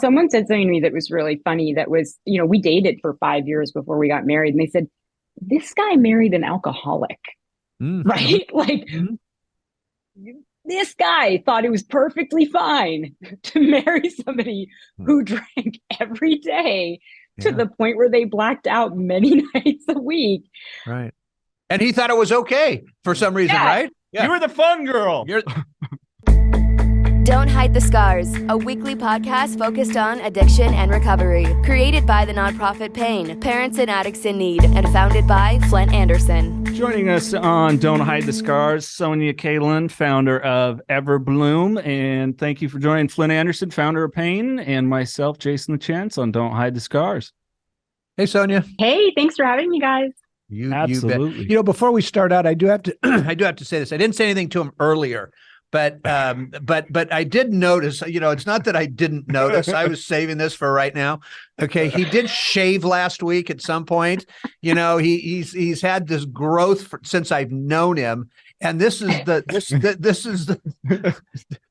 someone said something to me that was really funny. That was, we dated for 5 years before we got married. And they said, this guy married an alcoholic, Mm-hmm. right? Like Mm-hmm. this guy thought it was perfectly fine to marry somebody who drank every day to Yeah, the point where they blacked out many nights a week. right. And he thought it was okay for some reason, Yeah. right? You Yeah. were the fun girl. You're Don't Hide the Scars, a weekly podcast focused on addiction and recovery. Created by the nonprofit Pain, Parents and Addicts in Need, and founded by Flindt Andersen. Joining us on Don't Hide the Scars, Sonia Kahlon, founder of Everblume. And thank you for joining Flindt Andersen, founder of Pain, and myself, Jason LaChance, on Don't Hide the Scars. Hey, Sonia. Hey, thanks for having me, guys. You Absolutely. bet. Before we start out, I do have to I do have to say this. I didn't say anything to him earlier, but I did notice, it's not that I didn't notice. I was saving this for right now. Okay. He did shave last week at some point. He's had this growth since I've known him. And this is this is this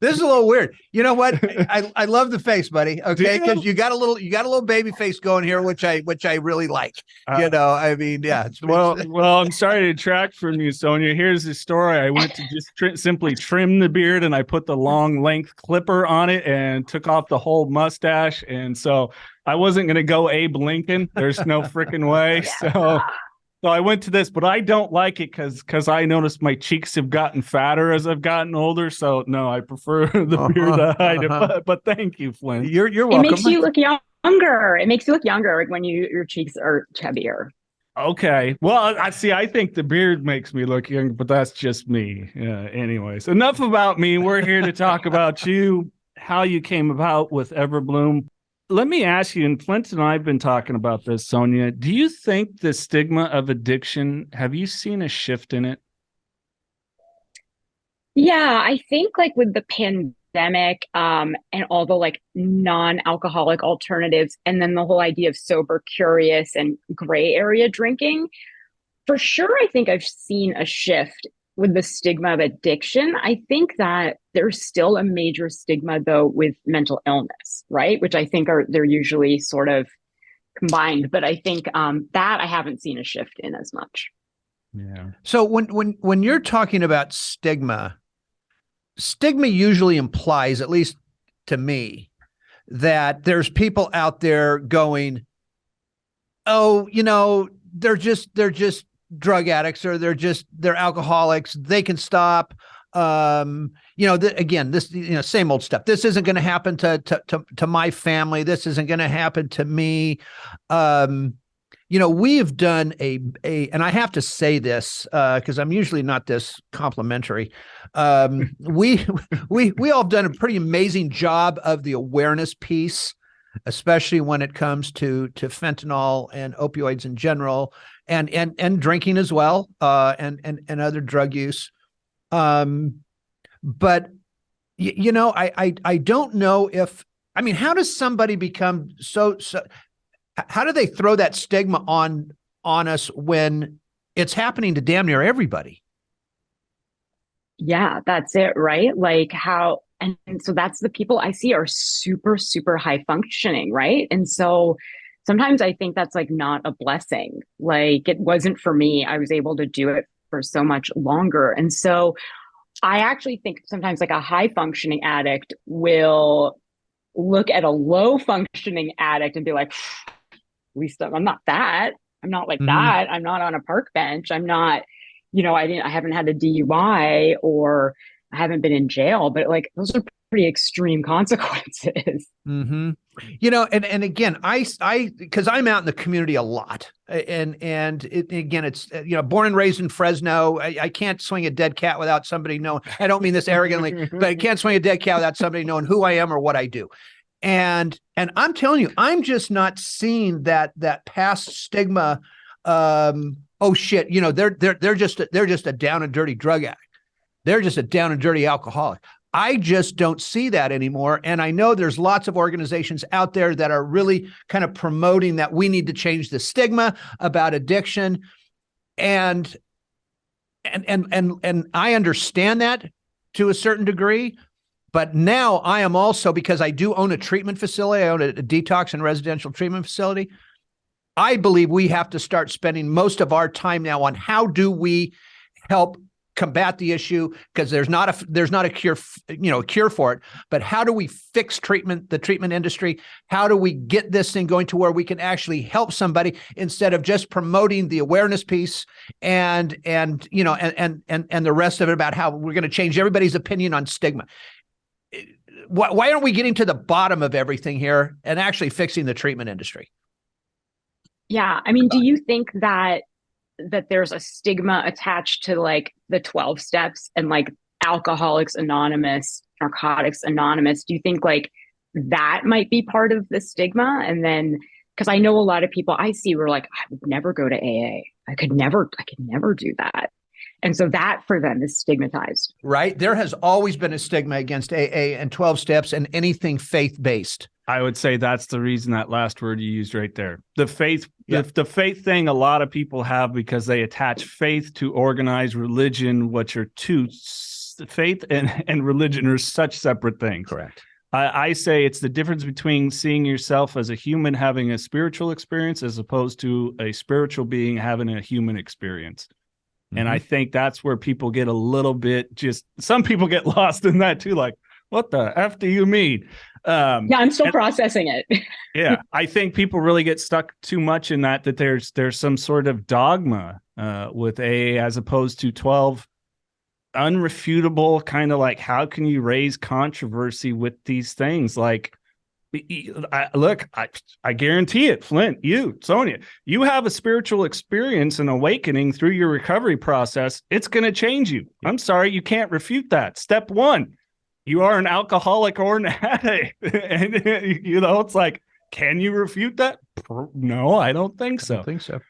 is a little weird. You know what? I love the face, buddy. Okay, because you got a little baby face going here, which I really like. Yeah. Well, I'm sorry to detract from you, Sonia. Here's the story. I went to just simply trim the beard, and I put the long length clipper on it and took off the whole mustache. And so I wasn't going to go Abe Lincoln. There's no freaking way. So I went to this, but I don't like it because I noticed my cheeks have gotten fatter as I've gotten older. So no, I prefer the beard to hide it. But thank you, Flindt. You're welcome. It makes you look younger. It makes you look younger when your cheeks are chubbier. Okay. Well, I think the beard makes me look young, but that's just me. Anyways, enough about me. We're here to talk about you, how you came about with Everblume. Let me ask you, and Flindt and I have been talking about this, Sonia. Do you think the stigma of addiction, have you seen a shift in it? Yeah, I think like with the pandemic, and all the like non-alcoholic alternatives, and then the whole idea of sober, curious, and gray area drinking, for sure, I think I've seen a shift with the stigma of addiction. I think that there's still a major stigma though with mental illness, right? Which I think they're usually sort of combined, but I think that I haven't seen a shift in as much. Yeah. So when you're talking about stigma usually implies, at least to me, that there's people out there going, oh, they're just drug addicts, or they're alcoholics. They can stop. Again, this, same old stuff. This isn't going to happen to my family. This isn't going to happen to me. We've done and I have to say this, because I'm usually not this complimentary. We all have done a pretty amazing job of the awareness piece, especially when it comes to fentanyl and opioids in general, and drinking as well, and other drug use. But I don't know how does somebody become so how do they throw that stigma on us when it's happening to damn near everybody? Yeah, that's it, right? Like how, and so that's the people I see are super, super high functioning, right? And so sometimes I think that's like not a blessing. Like it wasn't for me. I was able to do it for so much longer. And so I actually think sometimes like a high functioning addict will look at a low functioning addict and be like, at least I'm not that. I'm not like that. I'm not on a park bench. I'm not, I haven't had a DUI, or I haven't been in jail, but like those are pretty extreme consequences. Mm-hmm. And again, because I'm out in the community a lot, and it's born and raised in Fresno. I can't swing a dead cat without somebody knowing. I don't mean this arrogantly, but I can't swing a dead cat without somebody knowing who I am or what I do. And I'm telling you, I'm just not seeing that past stigma. Oh shit, they're just a down and dirty drug addict. They're just a down and dirty alcoholic. I just don't see that anymore. And I know there's lots of organizations out there that are really kind of promoting that we need to change the stigma about addiction. And I understand that to a certain degree, But now I am also, because I do own a treatment facility, I own a detox and residential treatment facility. I believe we have to start spending most of our time now on how do we help combat the issue, because there's not a cure, a cure for it, but how do we fix the treatment industry? How do we get this thing going to where we can actually help somebody instead of just promoting the awareness piece and the rest of it about how we're going to change everybody's opinion on stigma? Why aren't we getting to the bottom of everything here and actually fixing the treatment industry? Yeah. I mean, do you think that there's a stigma attached to like the 12 steps and like Alcoholics Anonymous, Narcotics Anonymous? Do you think like that might be part of the stigma? And then, because I know a lot of people I see were like, I would never go to AA. I could never do that. And so that for them is stigmatized. Right. There has always been a stigma against AA and 12 steps and anything faith-based. I would say that's the reason, that last word you used right there. The faith, the faith thing a lot of people have because they attach faith to organized religion, which are two, faith and religion are such separate things. Correct. I say it's the difference between seeing yourself as a human having a spiritual experience as opposed to a spiritual being having a human experience. And I think that's where people get a little bit some people get lost in that too. Like, what the F do you mean? Yeah, I'm still processing it. Yeah, I think people really get stuck too much in that there's some sort of dogma with AA as opposed to 12 unrefutable, kind of like, how can you raise controversy with these things? Like, I guarantee it, Flindt, you, Sonia, you have a spiritual experience and awakening through your recovery process. It's going to change you. I'm sorry, you can't refute that. Step one, you are an alcoholic or an addict. And, it's like, can you refute that? No, I don't think so. I don't think so.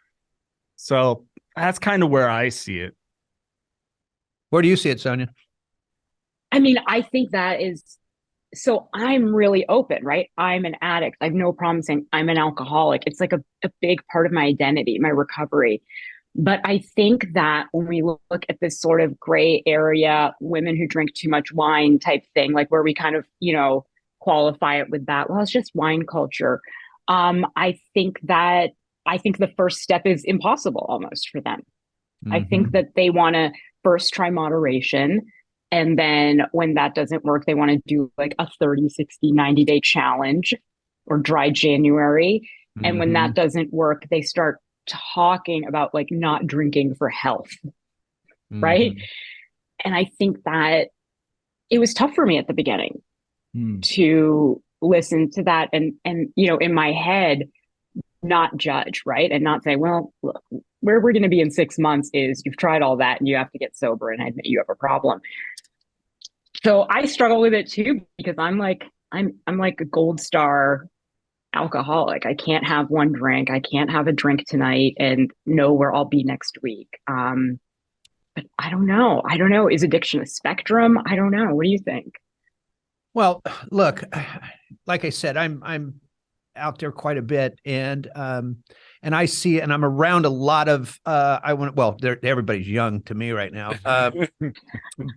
So that's kind of where I see it. Where do you see it, Sonia? I mean, I think that is, so I'm really open, right? I'm an addict. I have no problem saying I'm an alcoholic. It's like a big part of my identity, my recovery. But I think that when we look at this sort of gray area, women who drink too much wine type thing, like where we kind of, qualify it with that, well, it's just wine culture. I think the first step is impossible almost for them. Mm-hmm. I think that they want to first try moderation. And then when that doesn't work, they want to do like a 30, 60, 90-day challenge or dry January. Mm-hmm. And when that doesn't work, they start talking about like not drinking for health. Mm-hmm. Right. And I think that it was tough for me at the beginning to listen to that and, in my head, not judge, right. And not say, well, look, where we're going to be in 6 months is you've tried all that and you have to get sober and admit you have a problem. So I struggle with it too, because I'm like a gold star alcoholic. I can't have one drink. I can't have a drink tonight and know where I'll be next week. But I don't know. Is addiction a spectrum? I don't know. What do you think? Well, look, like I said, I'm out there quite a bit, and I see, and I'm around a lot of, everybody's young to me right now.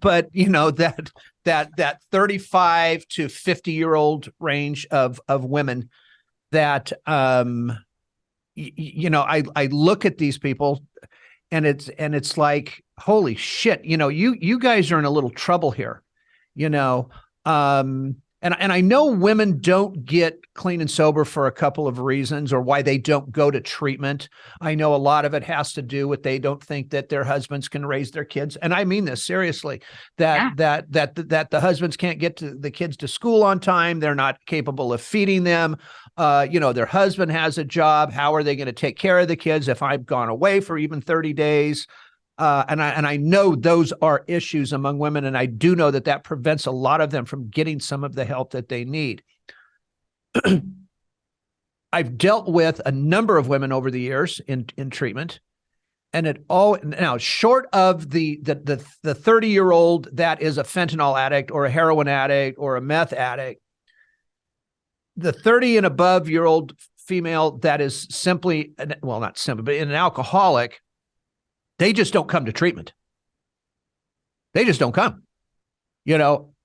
But that 35 to 50-year-old range of women that, I look at these people and it's like, holy shit, you guys are in a little trouble here, and I know women don't get clean and sober for a couple of reasons, or why they don't go to treatment. I know a lot of it has to do with they don't think that their husbands can raise their kids. And I mean this seriously, that the husbands can't get the kids to school on time. They're not capable of feeding them. Their husband has a job. How are they going to take care of the kids if I've gone away for even 30 days? And I know those are issues among women, and I do know that prevents a lot of them from getting some of the help that they need. I've dealt with a number of women over the years in treatment, and it all now short of the 30-year-old that is a fentanyl addict or a heroin addict or a meth addict, the 30 and above year old female that is simply, well, not simply, but an alcoholic. They just don't come to treatment. They just don't come.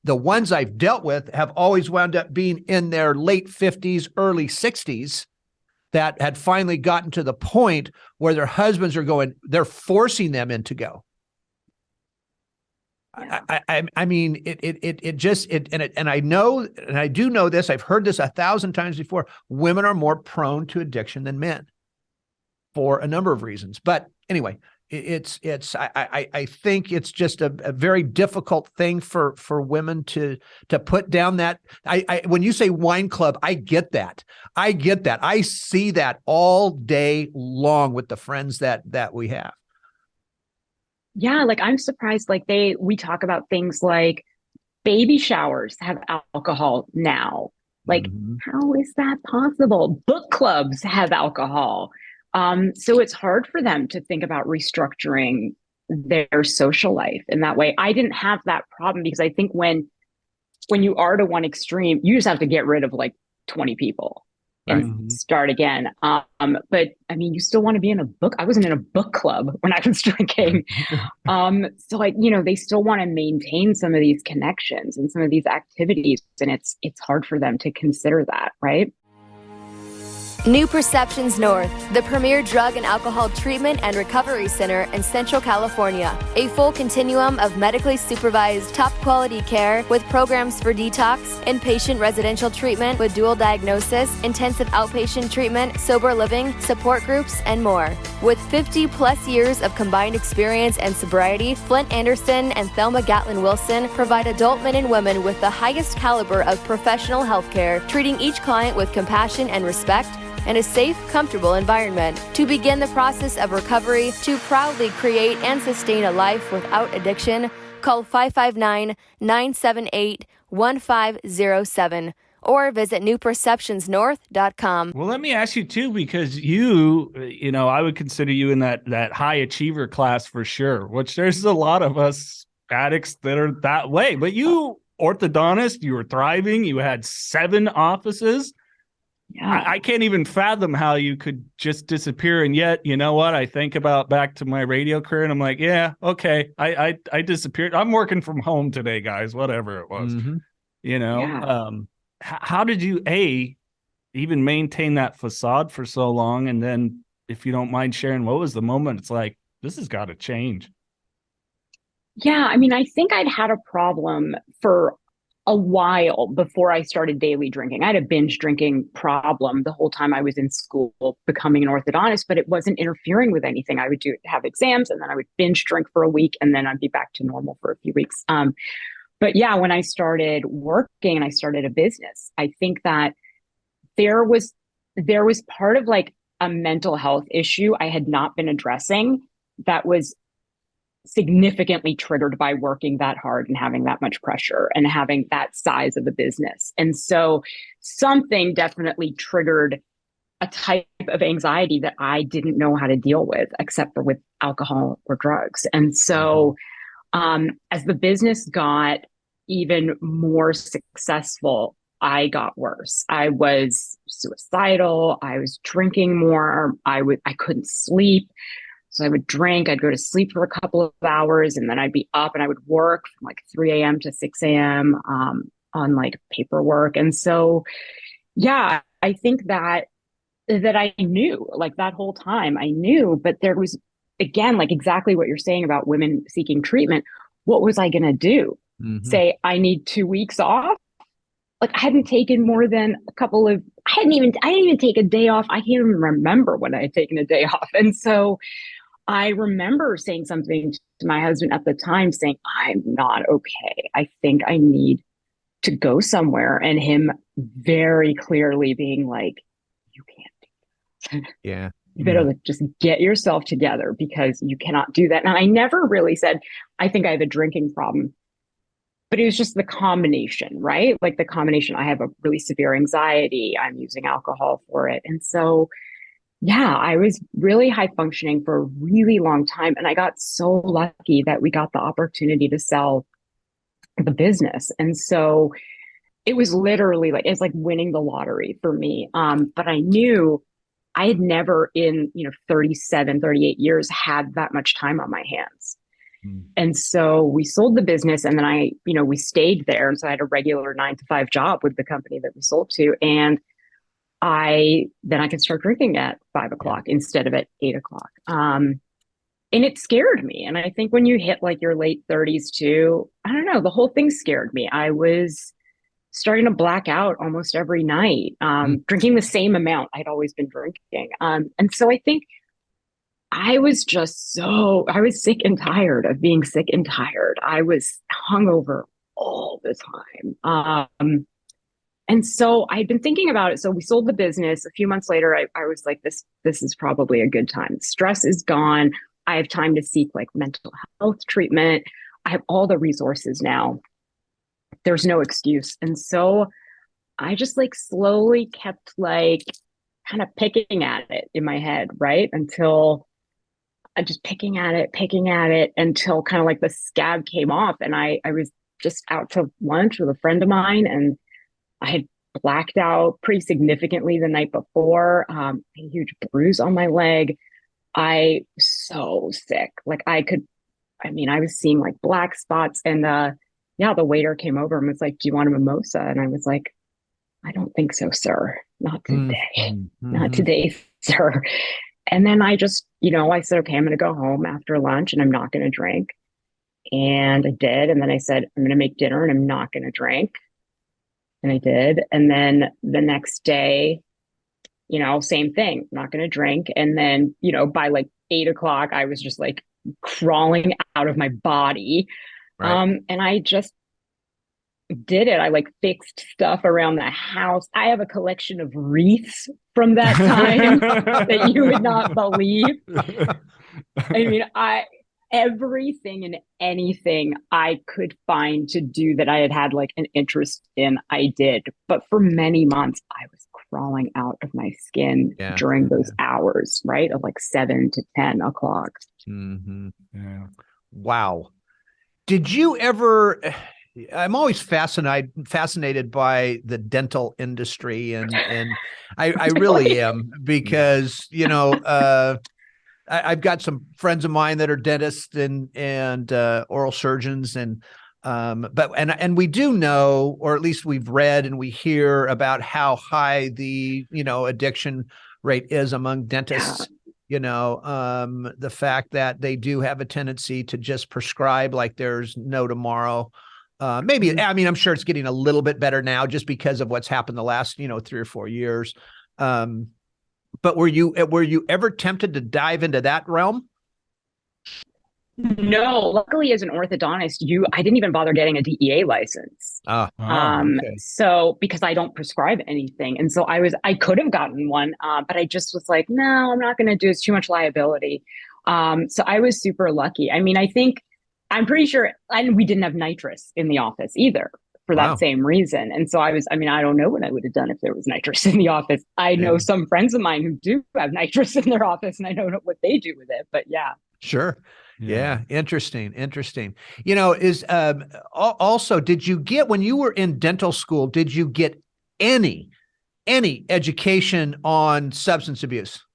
the ones I've dealt with have always wound up being in their late 50s, early 60s that had finally gotten to the point where their husbands are going, they're forcing them in to go. Yeah. I mean, and I know, and I do know this, I've heard this 1,000 times before. Women are more prone to addiction than men for a number of reasons. But anyway, I think it's just a very difficult thing for women to put down that. When you say wine club, I get that. I see that all day long with the friends that we have. Yeah, like I'm surprised. Like we talk about things like baby showers have alcohol now. Like, how is that possible? Book clubs have alcohol. So it's hard for them to think about restructuring their social life in that way. I didn't have that problem because I think when you are to one extreme, you just have to get rid of like 20 people and start again. But I mean, you still want to be in a book. I wasn't in a book club when I was drinking. So like, they still want to maintain some of these connections and some of these activities. And it's hard for them to consider that, right? New Perceptions North, the premier drug and alcohol treatment and recovery center in Central California. A full continuum of medically supervised, top-quality care with programs for detox, inpatient residential treatment with dual diagnosis, intensive outpatient treatment, sober living, support groups, and more. With 50-plus years of combined experience and sobriety, Flindt Andersen and Thelma Gatlin Wilson provide adult men and women with the highest caliber of professional health care, treating each client with compassion and respect, and a safe, comfortable environment. To begin the process of recovery, to proudly create and sustain a life without addiction, call 559-978-1507 or visit newperceptionsnorth.com. Well, let me ask you too, because I would consider you in that high achiever class for sure, which there's a lot of us addicts that are that way. But you, orthodontist, you were thriving, you had 7 offices. Yeah. I can't even fathom how you could just disappear. And yet, you know what? I think about back to my radio career and I'm like, yeah, okay. I disappeared. I'm working from home today, guys, whatever it was, Yeah. How did you even maintain that facade for so long? And then if you don't mind sharing, what was the moment? It's like, this has got to change. Yeah. I mean, I think I'd had a problem for a while before I started daily drinking. I had a binge drinking problem the whole time I was in school becoming an orthodontist, but it wasn't interfering with anything. I would have exams and then I would binge drink for a week and then I'd be back to normal for a few weeks. But yeah, when I started working and I started a business, I think that there was part of like a mental health issue I had not been addressing that was significantly triggered by working that hard and having that much pressure and having that size of a business. And so something definitely triggered a type of anxiety that I didn't know how to deal with, except for with alcohol or drugs. And so as the business got even more successful, I got worse. I was suicidal. I was drinking more. I couldn't sleep. So I would drink, I'd go to sleep for a couple of hours, and then I'd be up and I would work from like 3 a.m. to 6 a.m. On like paperwork. And so, yeah, I think that I knew, like that whole time I knew, but there was, again, like exactly what you're saying about women seeking treatment. What was I going to do? Say, I need 2 weeks off? Like I hadn't taken more than I didn't even take a day off. I can't even remember when I had taken a day off. And so I remember saying something to my husband at the time saying, I'm not okay. I think I need to go somewhere. And him very clearly being like, you can't do that. Yeah. You better just get yourself together because you cannot do that. And I never really said, I think I have a drinking problem. But it was just the combination, right? Like the combination, I have a really severe anxiety. I'm using alcohol for it. And so, yeah, I was really high functioning for a really long time. And I got so lucky that we got the opportunity to sell the business. And so it was literally like, it's like winning the lottery for me. But I knew I had never in, 37, 38 years had that much time on my hands. And so we sold the business, and then we stayed there. And so I had a regular 9 to 5 job with the company that we sold to. And then I could start drinking at 5 o'clock instead of at 8 o'clock. And it scared me. And I think when you hit like your late 30s too, I don't know, the whole thing scared me. I was starting to black out almost every night, drinking the same amount I'd always been drinking. And so I think I was sick and tired of being sick and tired. I was hungover all the time. And so I'd been thinking about it. So we sold the business. A few months later, I was like, this is probably a good time. Stress is gone. I have time to seek like mental health treatment. I have all the resources now. There's no excuse. And so I just like slowly kept like kind of picking at it in my head, right? Until I just picking at it until kind of like the scab came off. And I was just out to lunch with a friend of mine, and I had blacked out pretty significantly the night before, a huge bruise on my leg. I was so sick. Like I was seeing like black spots, and the waiter came over and was like, "Do you want a mimosa?" And I was like, "I don't think so, sir. Not today. Not today, sir." And then I just, I said, "Okay, I'm going to go home after lunch and I'm not going to drink." And I did. And then I said, "I'm going to make dinner and I'm not going to drink." And I did. And then the next day, same thing, not going to drink. And then, by like 8 o'clock, I was just like crawling out of my body. Right. And I just did it. I like fixed stuff around the house. I have a collection of wreaths from that time that you would not believe. I mean, everything and anything I could find to do that I had like an interest in, I did. But for many months, I was crawling out of my skin during those hours, right? Of like 7 to 10 o'clock. Mm-hmm. Yeah. Wow. Did you ever, I'm always fascinated by the dental industry, and I really am, because, I've got some friends of mine that are dentists and oral surgeons, and we do know, or at least we've read and we hear about how high the addiction rate is among dentists. The fact that they do have a tendency to just prescribe like there's no tomorrow. Maybe, I mean, I'm sure it's getting a little bit better now just because of what's happened the last 3 or 4 years. But were you ever tempted to dive into that realm? No, luckily as an orthodontist, I didn't even bother getting a DEA license. Okay. So because I don't prescribe anything. And so I could have gotten one, but I just was like, no, I'm not going to do it. It's too much liability. So I was super lucky. I mean, I'm pretty sure, and we didn't have nitrous in the office either for that same reason. And so I don't know what I would have done if there was nitrous in the office. I know some friends of mine who do have nitrous in their office, and I don't know what they do with it, but yeah. Sure. Yeah. Interesting. Is also, did you get, when you were in dental school, did you get any education on substance abuse?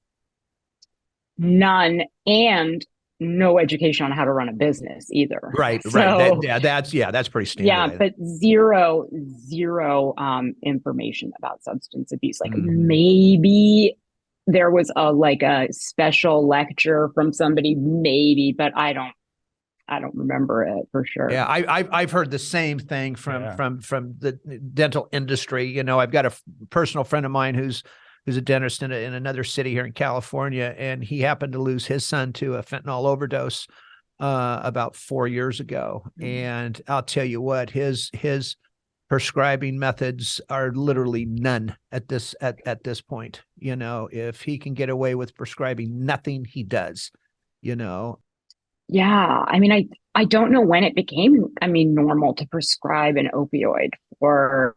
None. And no education on how to run a business either. Right. So, that's pretty standard. Yeah, but zero information about substance abuse. Like maybe there was a special lecture from somebody, maybe, but I don't remember it for sure. Yeah, I've heard the same thing from the dental industry. I've got a personal friend of mine who's a dentist in another city here in California, and he happened to lose his son to a fentanyl overdose about 4 years ago. And I'll tell you what, his prescribing methods are literally none at this point. If he can get away with prescribing nothing, he does. Yeah, I mean, I don't know when it became, normal to prescribe an opioid for,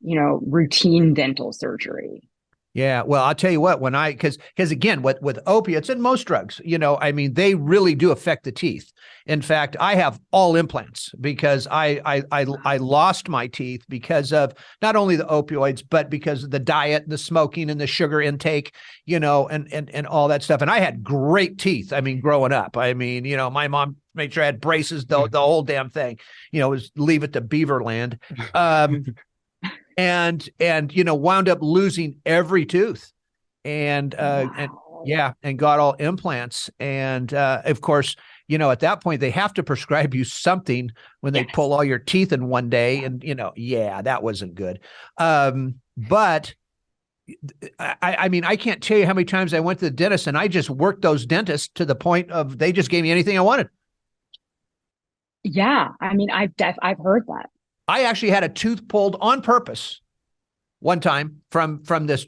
routine dental surgery. Yeah, well, I'll tell you what, because again, with opiates and most drugs, I mean, they really do affect the teeth. In fact, I have all implants because I lost my teeth because of not only the opioids, but because of the diet, the smoking, and the sugar intake, and all that stuff. And I had great teeth. I mean, growing up, I mean, my mom made sure I had braces, the whole damn thing, was leave it to Beaverland. And wound up losing every tooth, and got all implants. And of course, at that point they have to prescribe you something when they pull all your teeth in one day, and that wasn't good. But I mean, I can't tell you how many times I went to the dentist and I just worked those dentists to the point of they just gave me anything I wanted. Yeah, I mean, I've heard that. I actually had a tooth pulled on purpose one time from this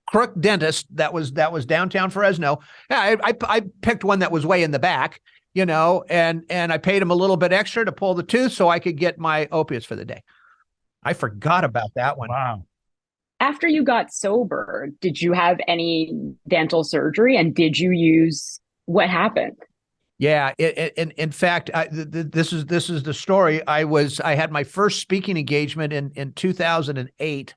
crook dentist that was downtown Fresno. Yeah, I picked one that was way in the back, and I paid him a little bit extra to pull the tooth so I could get my opiates for the day. I forgot about that one. Wow. After you got sober, did you have any dental surgery, and did you use what happened? Yeah, in fact, this is the story. I had my first speaking engagement in 2008,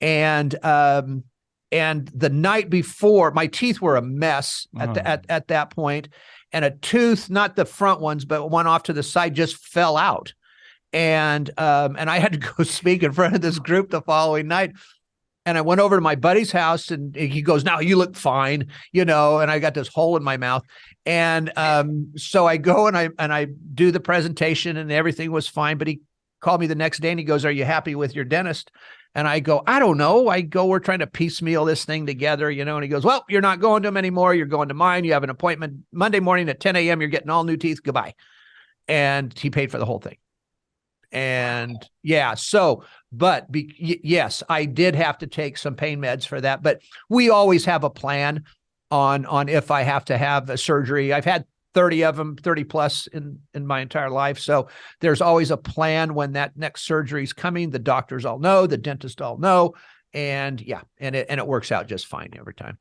and the night before, my teeth were a mess at that point, and a tooth, not the front ones, but one off to the side, just fell out, and I had to go speak in front of this group the following night. And I went over to my buddy's house, and he goes, "Now you look fine," and I got this hole in my mouth. And so I go and I do the presentation, and everything was fine. But he called me the next day and he goes, "Are you happy with your dentist?" And I go, "I don't know." We're trying to piecemeal this thing together, and he goes, "Well, you're not going to him anymore. You're going to mine. You have an appointment Monday morning at 10 a.m. You're getting all new teeth. Goodbye." And he paid for the whole thing. And yes, I did have to take some pain meds for that, but we always have a plan on if I have to have a surgery. I've had 30 of them, 30 plus in my entire life. So there's always a plan when that next surgery is coming. The doctors all know, the dentist all know. And it works out just fine every time.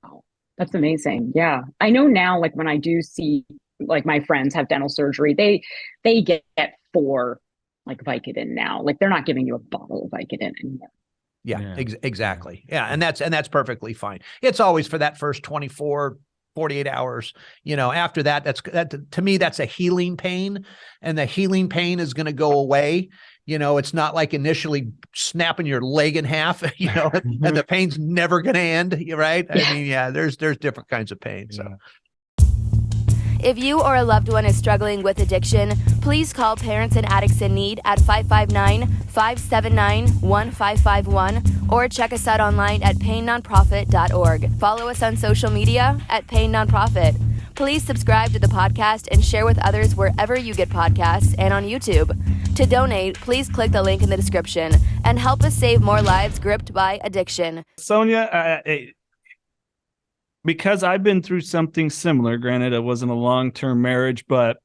Wow, that's amazing. Yeah. I know now, like when I do see like my friends have dental surgery, they get 4 like Vicodin now. Like they're not giving you a bottle of Vicodin anymore. Yeah. Exactly. Yeah. And that's perfectly fine. It's always for that first 24, 48 hours. After that, to me, that's a healing pain, and the healing pain is going to go away. It's not like initially snapping your leg in half, and the pain's never going to end. Right. I mean, there's different kinds of pain. So. If you or a loved one is struggling with addiction, please call Parents and Addicts in Need at 559-579-1551 or check us out online at painnonprofit.org. Follow us on social media at Pain Nonprofit. Please subscribe to the podcast and share with others wherever you get podcasts and on YouTube. To donate, please click the link in the description and help us save more lives gripped by addiction. Sonia, because I've been through something similar, granted it wasn't a long-term marriage, but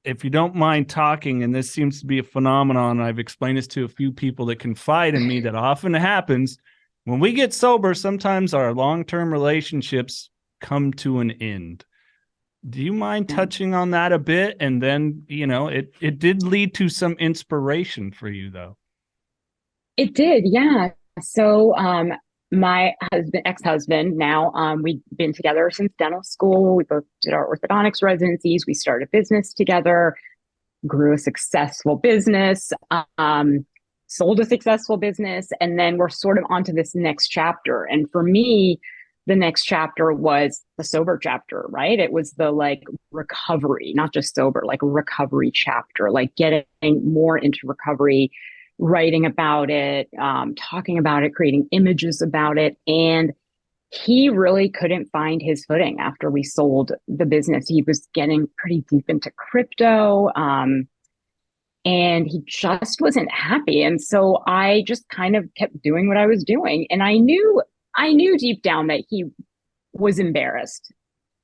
if you don't mind talking, and this seems to be a phenomenon, and I've explained this to a few people that confide in me, that often happens when we get sober, sometimes our long-term relationships come to an end. Do you mind touching on that a bit? And then, it did lead to some inspiration for you, though. It did, yeah. So, my ex-husband, now, we've been together since dental school. We both did our orthodontics residencies. We started a business together, grew a successful business, sold a successful business, and then we're sort of onto this next chapter. And for me, the next chapter was the sober chapter, right? It was the like recovery, not just sober, like recovery chapter, like getting more into recovery, writing about it, talking about it, creating images about it. And he really couldn't find his footing after we sold the business. He was getting pretty deep into crypto, and he just wasn't happy. And so I just kind of kept doing what I was doing. And I knew deep down that he was embarrassed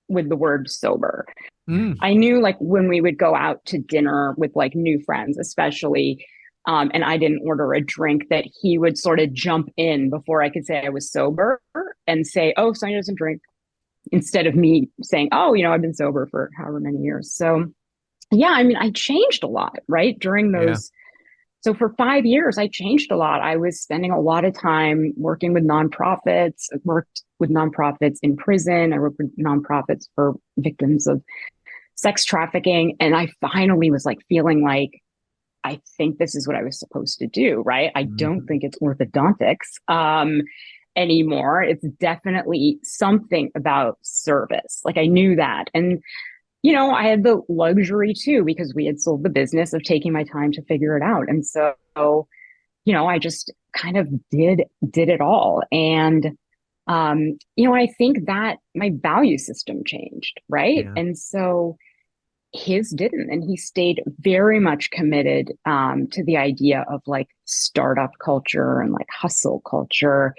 with the word sober. I knew, like, when we would go out to dinner with like new friends, especially, and I didn't order a drink, that he would sort of jump in before I could say I was sober and say, "Oh, Sonia doesn't drink," instead of me saying, "Oh, I've been sober for however many years." So yeah, I mean, I changed a lot, right? During those. So for 5 years, I changed a lot. I was spending a lot of time working with nonprofits, worked with nonprofits in prison. I worked with nonprofits for victims of sex trafficking. And I finally was like feeling like, I think this is what I was supposed to do, right? I don't think it's orthodontics anymore. It's definitely something about service. Like I knew that. And I had the luxury too, because we had sold the business, of taking my time to figure it out. And so, I just kind of did it all. And, I think that my value system changed. Right. Yeah. And so his didn't, and he stayed very much committed, to the idea of like startup culture and like hustle culture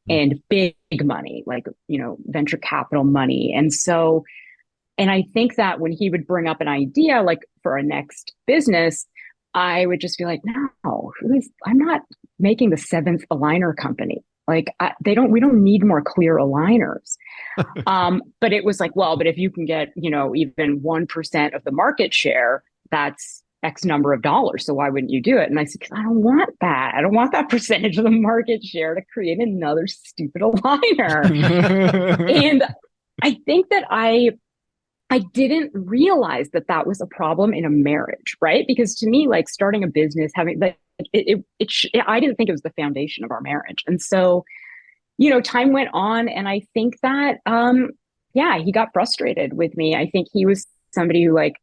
and big money, like, venture capital money. And I think that when he would bring up an idea, like for a next business, I would just be like, no, I'm not making the seventh aligner company. Like we don't need more clear aligners. But it was like, well, but if you can get, even 1% of the market share, that's X number of dollars. So why wouldn't you do it? And I said, because I don't want that. I don't want that percentage of the market share to create another stupid aligner. And I think that I didn't realize that that was a problem in a marriage, right? Because to me, like starting a business, having like I didn't think it was the foundation of our marriage. And so, time went on, and I think that, he got frustrated with me. I think he was somebody who, like,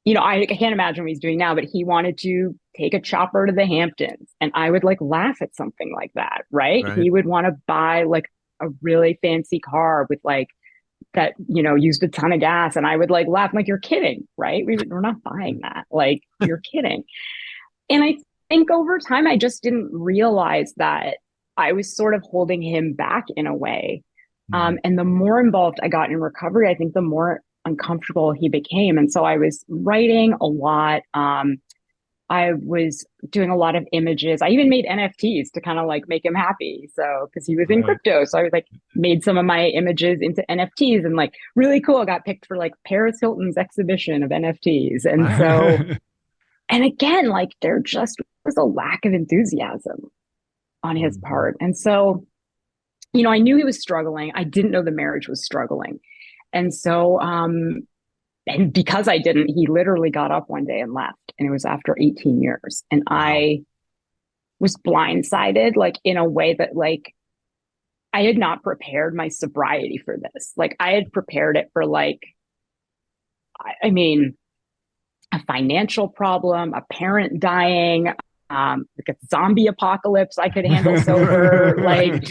I can't imagine what he's doing now, but he wanted to take a chopper to the Hamptons, and I would like laugh at something like that, right? He would want to buy like a really fancy car with like that, used a ton of gas. And I would like laugh, like, you're kidding, right? We're not buying that. Like, you're kidding. And I think over time, I just didn't realize that I was sort of holding him back in a way. And the more involved I got in recovery, I think the more uncomfortable he became. And so I was writing a lot. I was doing a lot of images. I even made NFTs to kind of like make him happy. So, because he was in crypto. So I was like, made some of my images into NFTs, and like really cool. I got picked for like Paris Hilton's exhibition of NFTs. And so, and again, like there just was a lack of enthusiasm on his part. And so, I knew he was struggling. I didn't know the marriage was struggling. And so, and because I didn't, he literally got up one day and left. And it was after 18 years. And I was blindsided, like in a way that like I had not prepared my sobriety for this. Like I had prepared it for like, I mean, a financial problem, a parent dying, like a zombie apocalypse I could handle sober, like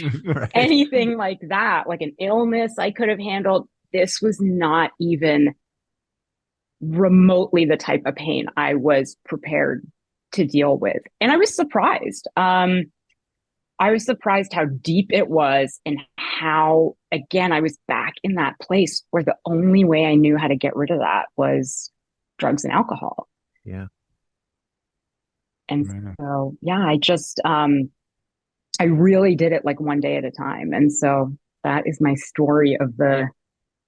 anything like that, like an illness I could have handled. This was not even remotely the type of pain I was prepared to deal with. And I was surprised. I was surprised how deep it was, and how, again, I was back in that place where the only way I knew how to get rid of that was drugs and alcohol. Yeah. And so, I just, I really did it like one day at a time. And so that is my story of the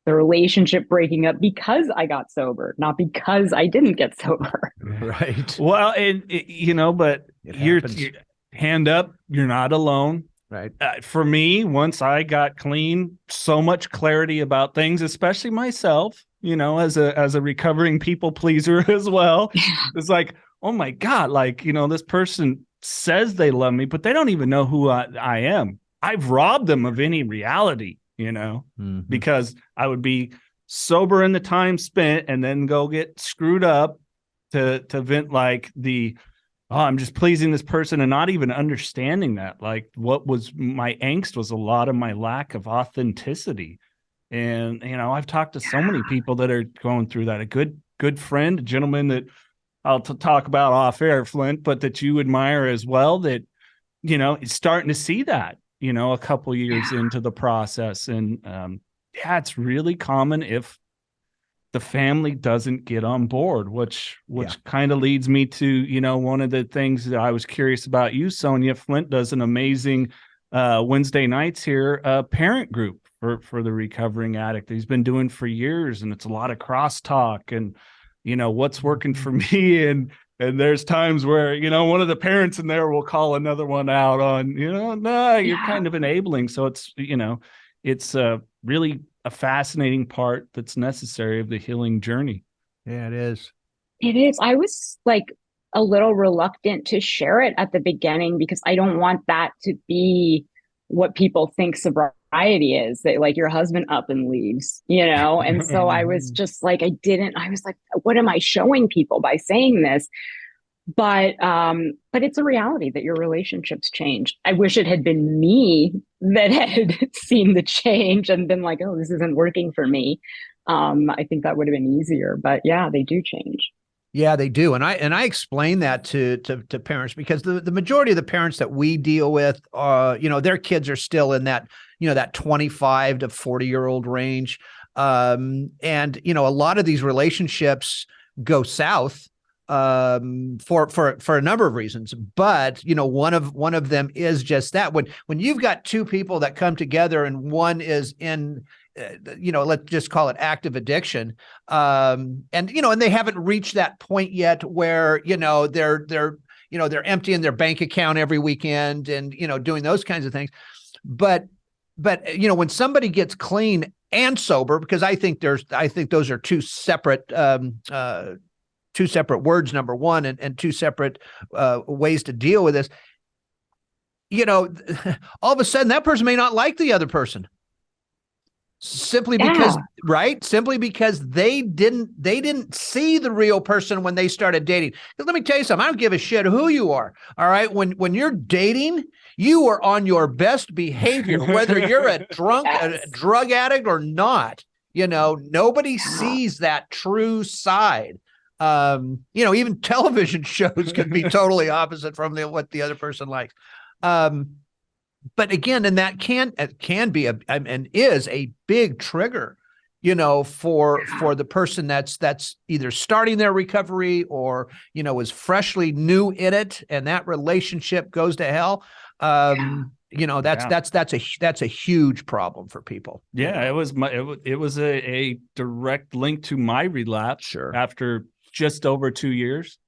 relationship breaking up because I got sober, not because I didn't get sober. Right. Well, and but you're hand up, you're not alone. Right. For me, once I got clean, so much clarity about things, especially myself, as a recovering people pleaser as well. It's like, oh my God, like, this person says they love me, but they don't even know who I am. I've robbed them of any reality, because I would be sober in the time spent and then go get screwed up to vent like I'm just pleasing this person, and not even understanding that, like what was my angst was a lot of my lack of authenticity. And, I've talked to so many people that are going through that. A good friend, a gentleman that I'll talk about off air, Flindt, but that you admire as well, that, is starting to see that, a couple years into the process. And, it's really common, if the family doesn't get on board, which Yeah. kind of leads me to, you know, one of the things that I was curious about you, Sonia. Flindt does an amazing Wednesday nights here, parent group for the recovering addict that he's been doing for years. And it's a lot of crosstalk and, you know, what's working for me. And there's times where, you know, one of the parents in there will call another one out on, you know, no, you're kind of enabling. So it's, you know, it's really a fascinating part that's necessary of the healing journey. Yeah, it is. It is. I was like a little reluctant to share it at the beginning because I don't want that to be what people think sobriety is, that like your husband up and leaves, you know? And so I was just like, I was like, what am I showing people by saying this? But it's a reality that your relationships change. I wish it had been me that had seen the change and been like, oh, this isn't working for me. I think that would have been easier, but yeah, they do change. Yeah, they do. And I explain that to parents because the majority of the parents that we deal with, you know, their kids are still in that, you know, that 25 to 40-year-old range. And, you know, a lot of these relationships go south for a number of reasons. But, you know, one of them is just that when you've got two people that come together and one is in, you know, let's just call it active addiction. And, you know, and they haven't reached that point yet where, you know, they're emptying their bank account every weekend and, you know, doing those kinds of things. But, you know, when somebody gets clean and sober, because I think those are two separate words, number one, and two separate ways to deal with this. You know, all of a sudden that person may not like the other person. Simply because they didn't see the real person when they started dating. Let me tell you something. I don't give a shit who you are. All right. When you're dating, you are on your best behavior, whether you're a drug addict or not. You know, nobody sees that true side. You know, even television shows can be totally opposite from what the other person likes. But again, and that can be and is a big trigger, you know, for the person that's either starting their recovery or, you know, is freshly new in it, and that relationship goes to hell. You know, that's a huge problem for people. Yeah, it was a direct link to my relapse. Sure. After just over 2 years.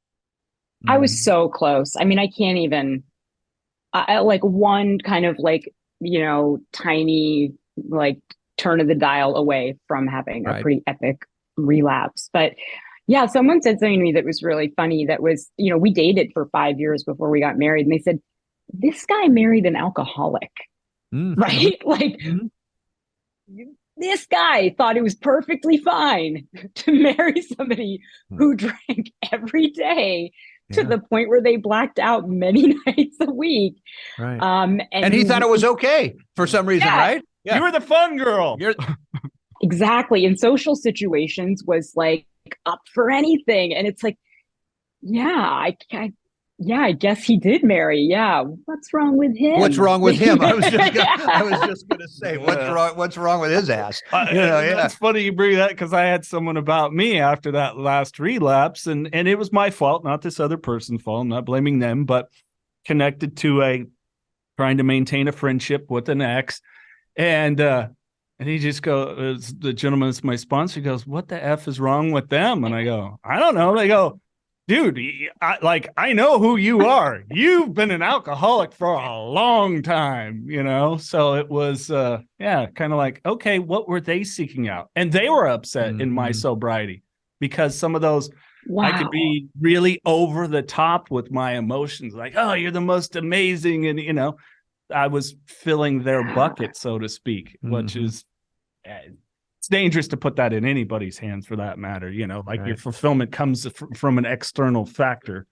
I was so close. I mean, I can't even. Like one kind of like, you know, tiny like turn of the dial away from having a pretty epic relapse. But yeah, someone said something to me that was really funny. That was, you know, we dated for 5 years before we got married. And they said, this guy married an alcoholic, right? Like this guy thought it was perfectly fine to marry somebody who drank every day. To the point where they blacked out many nights a week. Right. And he thought it was okay for some reason, right? Yeah. You were the fun girl. Exactly. In social situations was like up for anything. And it's like, yeah, I guess he did marry. Yeah. What's wrong with him? What's wrong with him? I was just going to say, what's wrong with his ass? It's funny you bring that because I had someone about me after that last relapse and it was my fault, not this other person's fault. I'm not blaming them, but connected to trying to maintain a friendship with an ex. And he just goes, the gentleman that's my sponsor, he goes, what the F is wrong with them? And I go, I don't know. They go, dude, I know who you are. You've been an alcoholic for a long time, you know? So it was, kind of like, okay, what were they seeking out? And they were upset in my sobriety because some of those, I could be really over the top with my emotions. Like, oh, you're the most amazing. And, you know, I was filling their bucket, so to speak, which is... it's dangerous to put that in anybody's hands for that matter, you know, like your fulfillment comes from an external factor.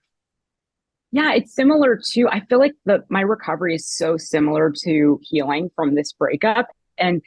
Yeah, it's similar to, I feel like my recovery is so similar to healing from this breakup. And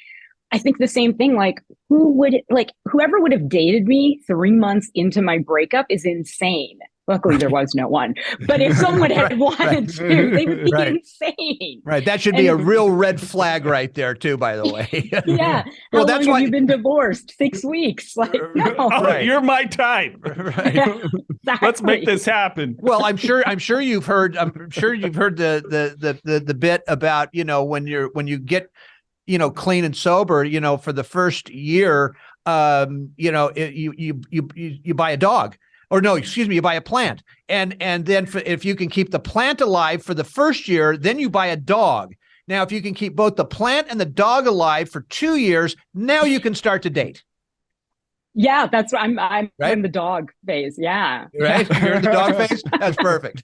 I think the same thing, like whoever would have dated me 3 months into my breakup is insane. Luckily, there was no one. But if someone had wanted to, they would be insane. Right. That should be a real red flag right there, too, by the way. Yeah. Well, How that's long why have you been divorced? 6 weeks. Like, no. Oh, you're my type. Right. Yeah, exactly. Let's make this happen. Well, I'm sure you've heard the bit about, when you get, clean and sober, for the first year, you buy a dog. Or no, excuse me, you buy a plant. And then if you can keep the plant alive for the first year, then you buy a dog. Now, if you can keep both the plant and the dog alive for 2 years, now you can start to date. Yeah, that's what I'm right? in the dog phase. Yeah. Right? You're in the dog phase? That's perfect.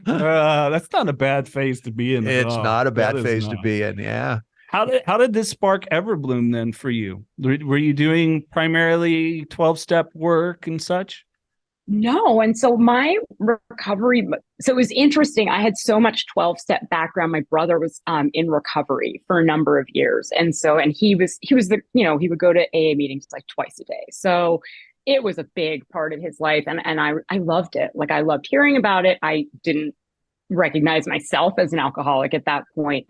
That's not a bad phase to be in. It's not a bad phase to be in. Yeah. How did this spark Everblume then for you? Were you doing primarily 12-step work and such? No. And so my recovery, so it was interesting. I had so much 12-step background. My brother was in recovery for a number of years. And he was the, he would go to AA meetings like twice a day. So it was a big part of his life. And I loved it. Like, I loved hearing about it. I didn't recognize myself as an alcoholic at that point.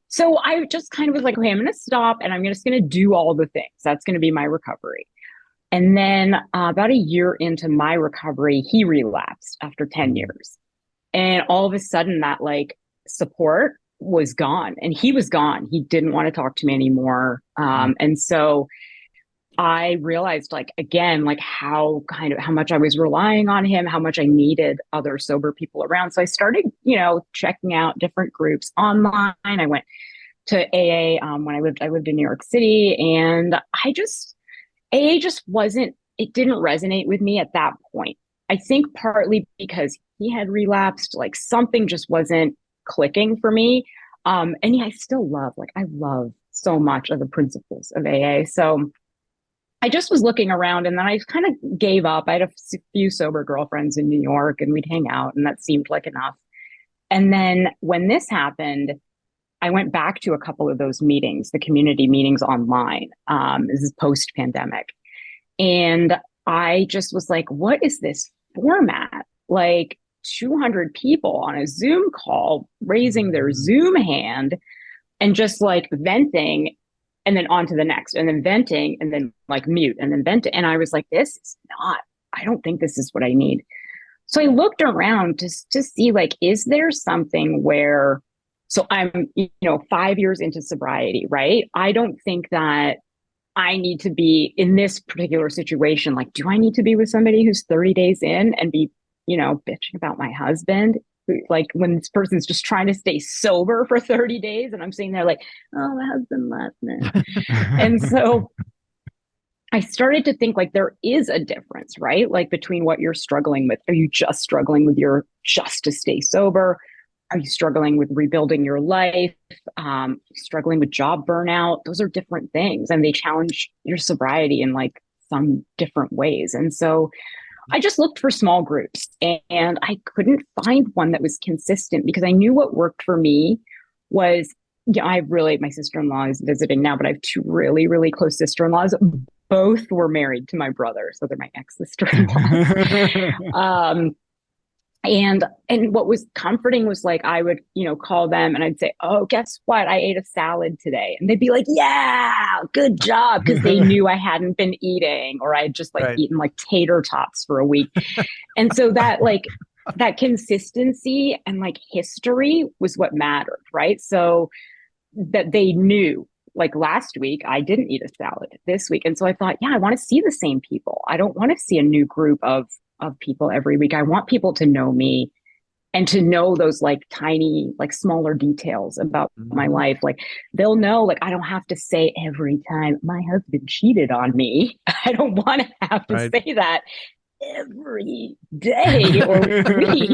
So I just kind of was like, okay, I'm going to stop and I'm just going to do all the things. That's going to be my recovery. And then about a year into my recovery, he relapsed after 10 years. And all of a sudden that like support was gone, and he was gone. He didn't want to talk to me anymore. And so I realized, like, again, like how much I was relying on him, how much I needed other sober people around. So I started, checking out different groups online. I went to AA when I lived in New York City, and AA just it didn't resonate with me at that point. I think partly because he had relapsed, like something just wasn't clicking for me. And yeah, I love so much of the principles of AA. So I just was looking around, and then I kind of gave up. I had a few sober girlfriends in New York, and we'd hang out, and that seemed like enough. And then when this happened, I went back to a couple of those meetings, the community meetings online. This is post-pandemic. And I just was like, what is this format? Like 200 people on a Zoom call raising their Zoom hand and just like venting, and then on to the next, and then venting, and then like mute, and then venting. And I was like, I don't think this is what I need. So I looked around to see, like, is there something where, so I'm, 5 years into sobriety, right? I don't think that I need to be in this particular situation. Like, do I need to be with somebody who's 30 days in and be, bitching about my husband? Like, when this person's just trying to stay sober for 30 days and I'm sitting there like, oh, my husband left me. And so I started to think, like, there is a difference, right? Like, between what you're struggling with. Are you just struggling with just to stay sober? Are you struggling with rebuilding your life? Struggling with job burnout? Those are different things, and they challenge your sobriety in like some different ways. And so I just looked for small groups, and I couldn't find one that was consistent, because I knew what worked for me was, my sister-in-law is visiting now, but I have two really, really close sister-in-laws. Both were married to my brother, so they're my ex-sister-in-laws. And what was comforting was, like, I would, call them and I'd say, oh, guess what? I ate a salad today. And they'd be like, yeah, good job. Because they knew I hadn't been eating, or I had just eaten like tater tots for a week. And so that consistency and like history was what mattered. Right. So that they knew, like, last week I didn't eat a salad this week. And so I thought, I want to see the same people. I don't want to see a new group of people every week. I want people to know me and to know those like tiny, like smaller details about my life. Like, they'll know, like, I don't have to say every time my husband cheated on me. I don't want to have to say that every day or week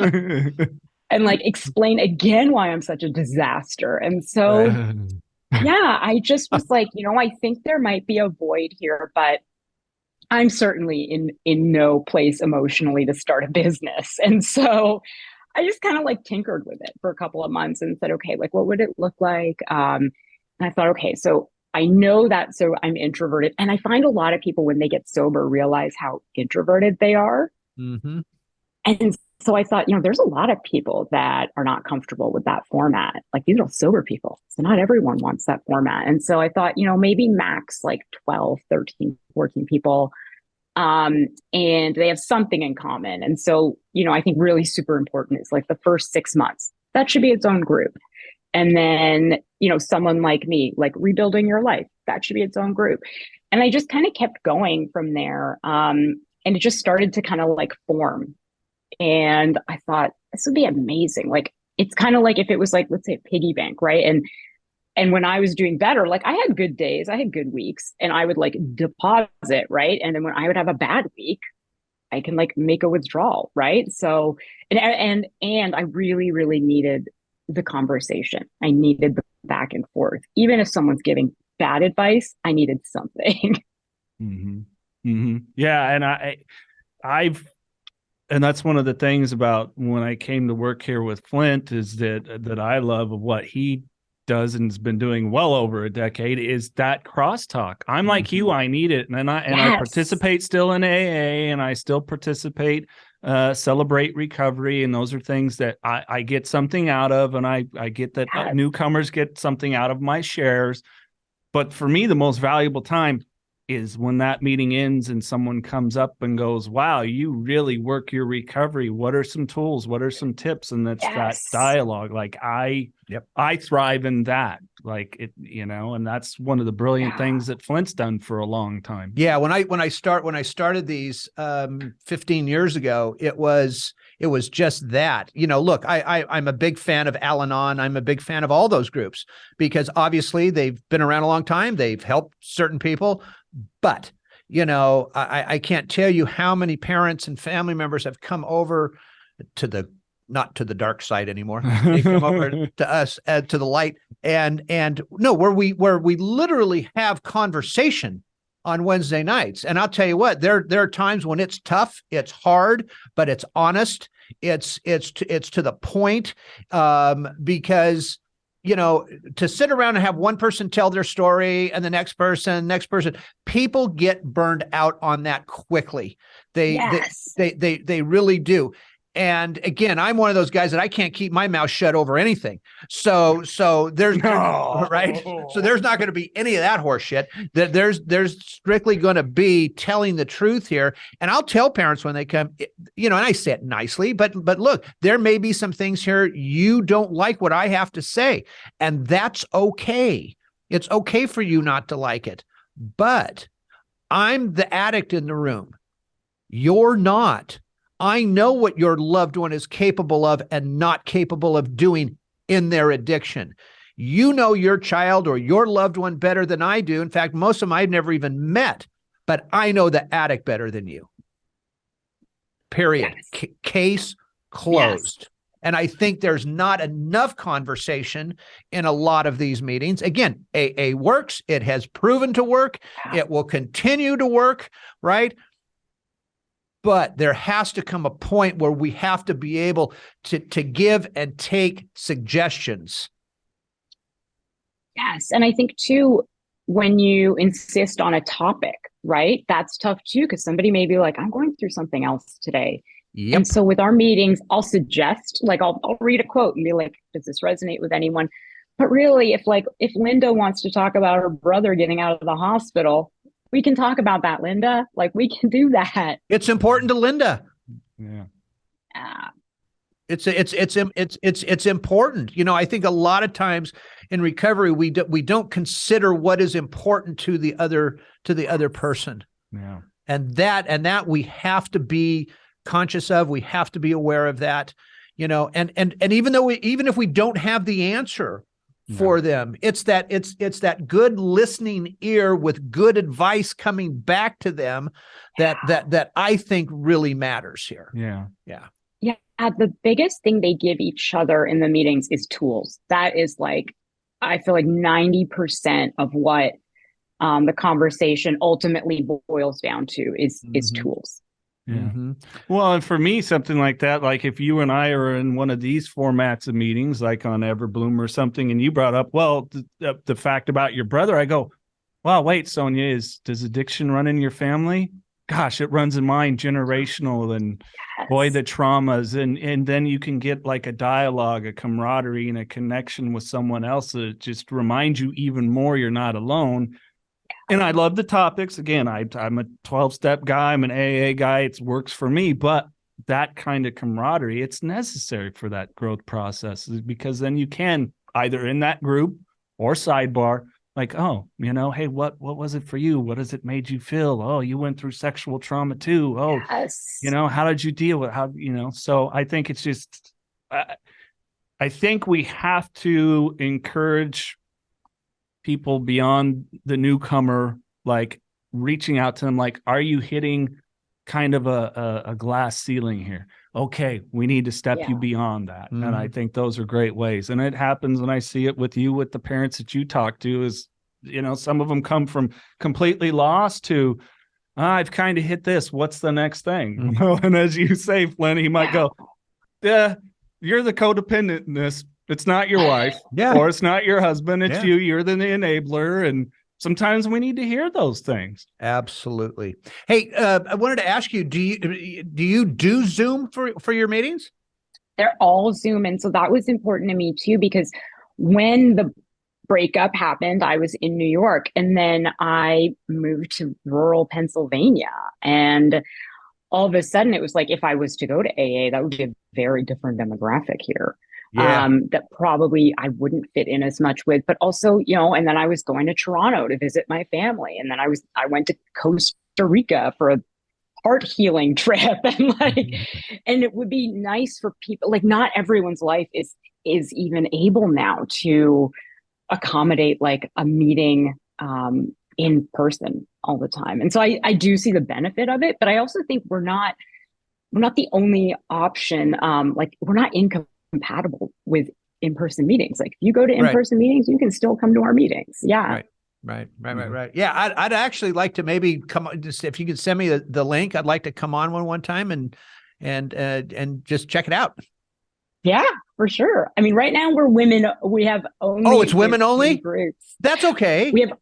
and like explain again why I'm such a disaster. And so, I just was like, I think there might be a void here, but I'm certainly in no place emotionally to start a business. And so I just kind of like tinkered with it for a couple of months and said, okay, like, what would it look like? And I thought, okay, so I know that, so I'm introverted. And I find a lot of people when they get sober realize how introverted they are. Mm-hmm. And so I thought, there's a lot of people that are not comfortable with that format. Like these are all sober people. So not everyone wants that format. And so I thought, maybe max like 12, 13, 14 people. And they have something in common. And so, I think really super important is like the first 6 months. That should be its own group. And then, someone like me, like rebuilding your life, that should be its own group. And I just kind of kept going from there. And it just started to kind of like form. And I thought this would be amazing. Like, it's kind of like if it was like, let's say a piggy bank, right? And when I was doing better, like I had good days, I had good weeks, and I would like deposit, right? And then when I would have a bad week, I can like make a withdrawal, right? So, and I really, really needed the conversation. I needed the back and forth. Even if someone's giving bad advice, I needed something. Mm-hmm. Mm-hmm. Yeah. And and that's one of the things about when I came to work here with Flindt is that I love what he does and has been doing well over a decade is that crosstalk. I'm like you, I need it. And I participate still in AA, and I still participate, celebrate recovery. And those are things that I get something out of. And I get that newcomers get something out of my shares. But for me, the most valuable time is when that meeting ends and someone comes up and goes, wow, you really work your recovery. What are some tools? What are some tips? And that's that dialogue. Like I thrive in that, like it, and that's one of the brilliant things that Flint's done for a long time. Yeah. When I started these 15 years ago, it was just that, look, I'm a big fan of Al-Anon. I'm a big fan of all those groups because obviously they've been around a long time. They've helped certain people. But, I can't tell you how many parents and family members have come over not to the dark side anymore. They come over to us, to the light, and no, where we literally have conversation on Wednesday nights. And I'll tell you what, there are times when it's tough, it's hard, but it's honest. It's to the point, because to sit around and have one person tell their story and the next person, people get burned out on that quickly. They really do. And again, I'm one of those guys that I can't keep my mouth shut over anything. So there's right. So there's not going to be any of that horse shit. There's strictly going to be telling the truth here. And I'll tell parents when they come, and I say it nicely, but look, there may be some things here you don't like what I have to say, and that's okay. It's okay for you not to like it, but I'm the addict in the room. You're not. I know what your loved one is capable of and not capable of doing in their addiction. You know your child or your loved one better than I do. In fact, most of them I've never even met, but I know the addict better than you. Period. Yes. Case closed. Yes. And I think there's not enough conversation in a lot of these meetings. Again, AA works. It has proven to work. It will continue to work, right? But there has to come a point where we have to be able to give and take suggestions. Yes. And I think too, when you insist on a topic, right, that's tough too, because somebody may be like, I'm going through something else today. Yep. And so with our meetings, I'll suggest, like, I'll read a quote and be like, does this resonate with anyone? But really, if Linda wants to talk about her brother getting out of the hospital, we can talk about that, Linda. Like, we can do that. It's important to Linda. Yeah. It's important. I think a lot of times in recovery, we don't consider what is important to the other person. Yeah. And that we have to be conscious of. We have to be aware of that. And even if we don't have the answer for them, it's that good listening ear with good advice coming back to them that I think really matters here. Yeah. The biggest thing they give each other in the meetings is tools. That is like, I feel like 90% of what the conversation ultimately boils down to is tools. Yeah. Mm-hmm. Well, and for me, something like that, like if you and I are in one of these formats of meetings, like on Everblume or something, and you brought up, well, the fact about your brother, I go, Wow, wait, Sonia, does addiction run in your family? Gosh, it runs in mine, generational, and boy, the traumas. And then you can get like a dialogue, a camaraderie, and a connection with someone else that just reminds you even more you're not alone. And I love the topics. Again, I'm a 12-step guy. I'm an AA guy. It works for me. But that kind of camaraderie, it's necessary for that growth process, because then you can either in that group or sidebar, like, oh, hey, what was it for you? What has it made you feel? Oh, you went through sexual trauma too. Oh, Yes. how did you deal with So I think it's just, I think we have to encourage people beyond the newcomer, like reaching out to them, like, are you hitting kind of a glass ceiling here? Okay, we need to step you beyond that. And I think those are great ways. And it happens, and I see it with you, with the parents that you talk to, is, some of them come from completely lost to, I've kind of hit this. What's the next thing? And as you say, Flindt, he might go, yeah, you're the codependent in this. It's not your wife, or it's not your husband. It's you. You're the enabler. And sometimes we need to hear those things. Absolutely. Hey, I wanted to ask you, do you do Zoom for your meetings? They're all Zoom. And so that was important to me too, because when the breakup happened, I was in New York, and then I moved to rural Pennsylvania. And all of a sudden it was like, if I was to go to AA, that would be a very different demographic here. That probably I wouldn't fit in as much with, but also, and then I was going to Toronto to visit my family. And then I went to Costa Rica for a heart healing trip. And and it would be nice for people, like, not everyone's life is even able now to accommodate like a meeting in person all the time. And so I do see the benefit of it, but I also think we're not the only option. Like, we're not incompatible with in-person meetings. Like, if you go to in-person meetings, you can still come to our meetings. Yeah. Right. Yeah. I'd actually like to maybe come on, just if you could send me the link, I'd like to come on one time and just check it out. Yeah, for sure. I mean, right now we're women. We have only. Oh, it's women only groups. That's okay. We have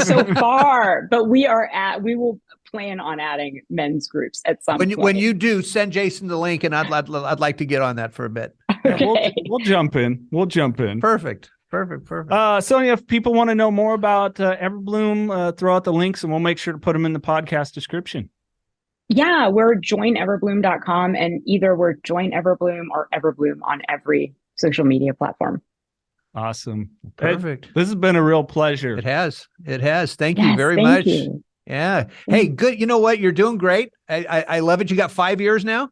so far, but we will plan on adding men's groups at some point. When you do, send Jason the link, and I'd like to get on that for a bit. Okay. We'll jump in. Perfect. Sonia, if people want to know more about Everblume, throw out the links, and we'll make sure to put them in the podcast description. Yeah, we're joineverblume.com, and either we're Join Everblume or Everblume on every social media platform. Awesome. Perfect. This has been a real pleasure. It has. Thank you very much. You. Yeah. Hey, good. You know what? You're doing great. I love it. You got 5 years now?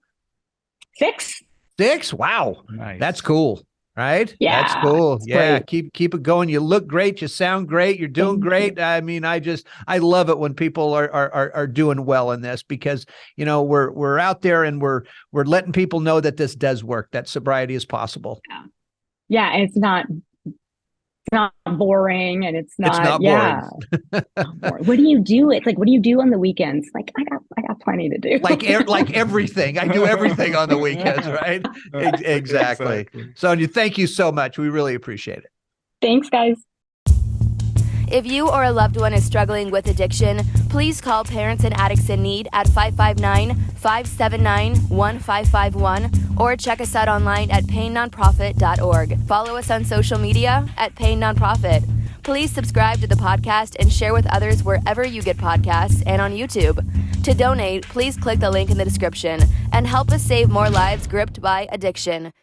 6. 6? Wow. Nice. That's cool. Right? Yeah. That's cool. Yeah. Great. Keep it going. You look great. You sound great. You're doing great. I mean, I love it when people are doing well in this, because, we're out there and we're letting people know that this does work, that sobriety is possible. Yeah. And it's not boring, and it's not boring. What do you do? It's like, what do you do on the weekends? Like, I got plenty to do. like everything. I do everything on the weekends, right? Exactly. Sonia, thank you so much. We really appreciate it. Thanks, guys. If you or a loved one is struggling with addiction, please call Parents and Addicts in Need at 559-579-1551 or check us out online at painnonprofit.org. Follow us on social media at Pain Nonprofit. Please subscribe to the podcast and share with others wherever you get podcasts and on YouTube. To donate, please click the link in the description and help us save more lives gripped by addiction.